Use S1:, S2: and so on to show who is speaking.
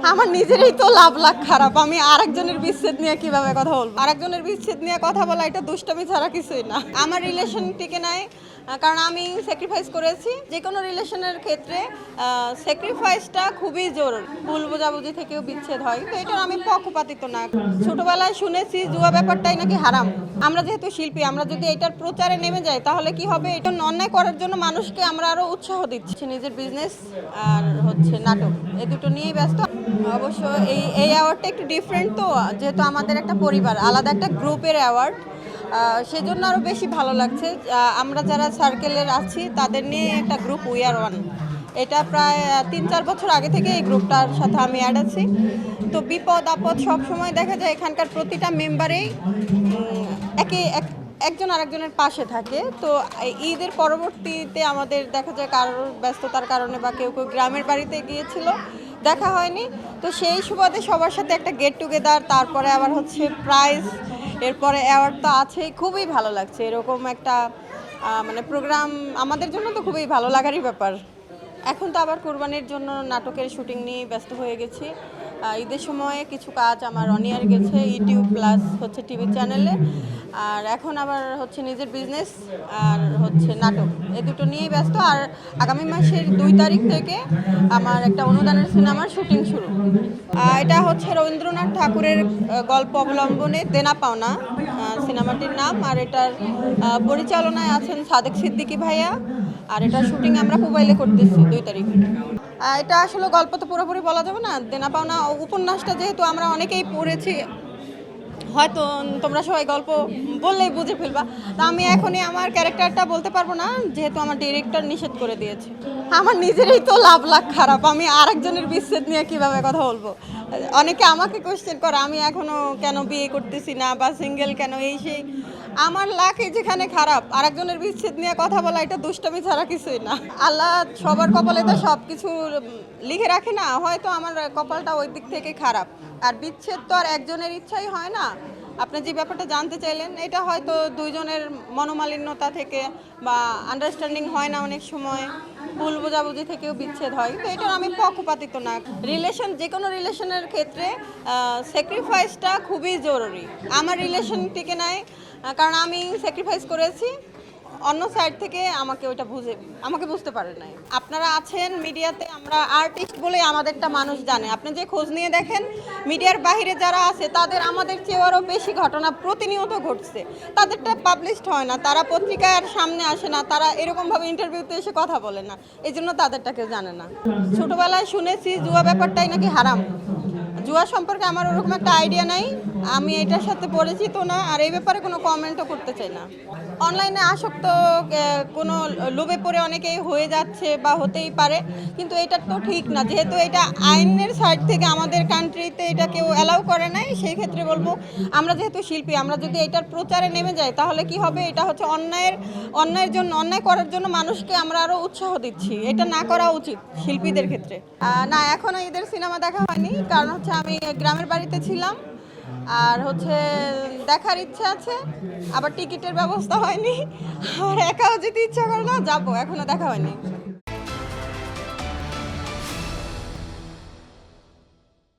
S1: আমার নিজেরই তো লাখ খারাপ। আমি আরেকজনের বিচ্ছেদ নিয়ে কিভাবে কথা বলবো? আরেকজনের বিচ্ছেদ নিয়ে কথা বলা এটা দুষ্টামি ছাড়া কিছুই না। আমার রিলেশন টিকে নাই, কারণ আমি স্যাক্রিফাইস করেছি। যে কোনো রিলেশনের ক্ষেত্রে স্যাক্রিফাইসটা খুবই জরুরি। ভুল বোঝাবুঝি থেকেও বিচ্ছেদ হয়, তো এটা আমি পক্ষপাতিত্ব না। ছোটবেলায় শুনেছি জুয়া ব্যাপারটাই নাকি হারাম। আমরা যেহেতু শিল্পী, আমরা যদি এটার প্রচারে নেমে যাই তাহলে কি হবে? এটা অন্যায় করার জন্য মানুষকে আমরা আরো উৎসাহ দিচ্ছি। নিজের বিজনেস আর নাটক, এই দুটো নিয়েই ব্যস্ত। অবশ্য এই অ্যাওয়ার্ডটা একটু ডিফারেন্ট, তো যেহেতু আমাদের একটা পরিবার, আলাদা একটা গ্রুপের অ্যাওয়ার্ড, সেজন্য আরও বেশি ভালো লাগছে। আমরা যারা সার্কেলের আছি তাদের নিয়ে একটা গ্রুপ, উই আর ওয়ান। এটা প্রায় 3-4 বছর আগে থেকে এই গ্রুপটার সাথে আমি অ্যাড আছি। তো বিপদ আপদ সব সময় দেখা যায় এখানকার প্রতিটা মেম্বারেই একজন আরেকজনের পাশে থাকে। তো ঈদের পরবর্তীতে আমাদের দেখা যায় কারোর ব্যস্ততার কারণে বা কেউ কেউ গ্রামের বাড়িতে গিয়েছিল, দেখা হয়নি। তো সেই সুবাদে সবার সাথে একটা গেট টুগেদার, তারপরে আবার প্রাইজ, এরপরে অ্যাওয়ার্ড তো আছেই। খুবই ভালো লাগছে এরকম একটা প্রোগ্রাম আমাদের জন্য তো খুবই ভালো লাগারই ব্যাপার। এখন তো আবার কোরবানির জন্য নাটকের শুটিং নিয়ে ব্যস্ত হয়ে গেছি। ঈদের সময়ে কিছু কাজ আমার অনিয়ার গেছে ইউটিউব প্লাস টিভি চ্যানেলে, আর এখন আবার নিজের বিজনেস আর নাটক, এই দুটো নিয়েই ব্যস্ত। আর আগামী মাসের 2 তারিখ থেকে আমার একটা অনুদানের সিনেমার শুটিং শুরু। এটা রবীন্দ্রনাথ ঠাকুরের গল্প অবলম্বনে দেনা পাওনা সিনেমাটির নাম। আর এটার পরিচালনায় আছেন সাদেক সিদ্দিকী ভাইয়া। আর এটার শুটিং আমরা মোবাইলে করতেছি 2 তারিখ। এটা আসলে গল্প তো পুরোপুরি বলা যাবে না। দেনা পাওনা উপন্যাসটা যেহেতু আমরা অনেকেই পড়েছি, হয়তো তোমরা সবাই গল্প বললেই বুঝে ফেলবা। তা আমি এখনই আমার ক্যারেক্টারটা বলতে পারবো না, যেহেতু আমার ডিরেক্টর নিষেধ করে দিয়েছে। আমার নিজেরই তো লাখ খারাপ। আমি আরেকজনের বিচ্ছেদ নিয়ে কিভাবে কথা বলবো? অনেকে আমাকে কোশ্চেন করে আমি এখনো কেন বিয়ে করতেছি না বা সিঙ্গেল কেন, এই সেই। আমার লাখই যেখানে খারাপ, আরেকজনের বিচ্ছেদ নিয়ে কথা বলা এটা দুষ্টামি ছাড়া কিছুই না। আল্লাহ সবার কপালে তো সব কিছু লিখে রাখে না, হয়তো আমার কপালটা ওই দিক থেকে খারাপ। আর বিচ্ছেদ তো আর একজনের ইচ্ছাই হয় না। আপনি যে ব্যাপারটা জানতে চাইলেন, এটা হয়তো দুইজনের মনোমালিন্যতা থেকে বা আন্ডারস্ট্যান্ডিং হয় না, অনেক সময় ভুল বোঝাবুঝি থেকেও বিচ্ছেদ হয়, তো এটা আমি পক্ষপাতিত্ব না। যে কোনো রিলেশনের ক্ষেত্রে স্যাক্রিফাইসটা খুবই জরুরি। আমার রিলেশন টিকে নাই, কারণ আমি স্যাক্রিফাইস করেছি। অন্য সাইড থেকে আমাকে বুঝতে পারে নাই। আপনারা আছেন মিডিয়াতে, আমরা আর্টিস্ট বলে আমাদেরটা মানুষ জানে। আপনি যে খোঁজ নিয়ে দেখেন, মিডিয়ার বাইরে যারা আছে তাদের আমাদের চেয়েও আরও বেশি ঘটনা প্রতিনিয়ত ঘটছে। তাদেরটা পাবলিশড হয় না, তারা পত্রিকার সামনে আসে না, তারা এরকমভাবে ইন্টারভিউতে এসে কথা বলে না, এই জন্য তাদেরটা কেউ জানে না। ছোটোবেলায় শুনেছি জুয়া ব্যাপারটাই নাকি হারাম। জুয়া সম্পর্কে আমার ওরকম একটা আইডিয়া নাই, আমি এটার সাথে পরিচিত না, আর এই ব্যাপারে কোনো কমেন্টও করতে চাই না। অনলাইনে আসক্ত কোনো লোভে পড়ে অনেকেই হয়ে যাচ্ছে বা হতেই পারে, কিন্তু এটা তো ঠিক না। যেহেতু এটা আইনের সাইড থেকে আমাদের কান্ট্রিতে এটা কেউ অ্যালাউ করে নাই, সেই ক্ষেত্রে বলবো আমরা যেহেতু শিল্পী, আমরা যদি এটার প্রচারে নেমে যাই তাহলে কি হবে? এটা অন্যায় করার জন্য মানুষকে আমরা আরও উৎসাহ দিচ্ছি। এটা না করা উচিত শিল্পীদের ক্ষেত্রে। না, এখনও ঈদের সিনেমা দেখা হয়নি, কারণ আমি গ্রামের বাড়িতে ছিলাম। আর দেখার ইচ্ছা আছে, আবার টিকিটের ব্যবস্থা হয়নি, আর একাও যেতে ইচ্ছা করে না, যাবো, এখনো দেখা হয়নি।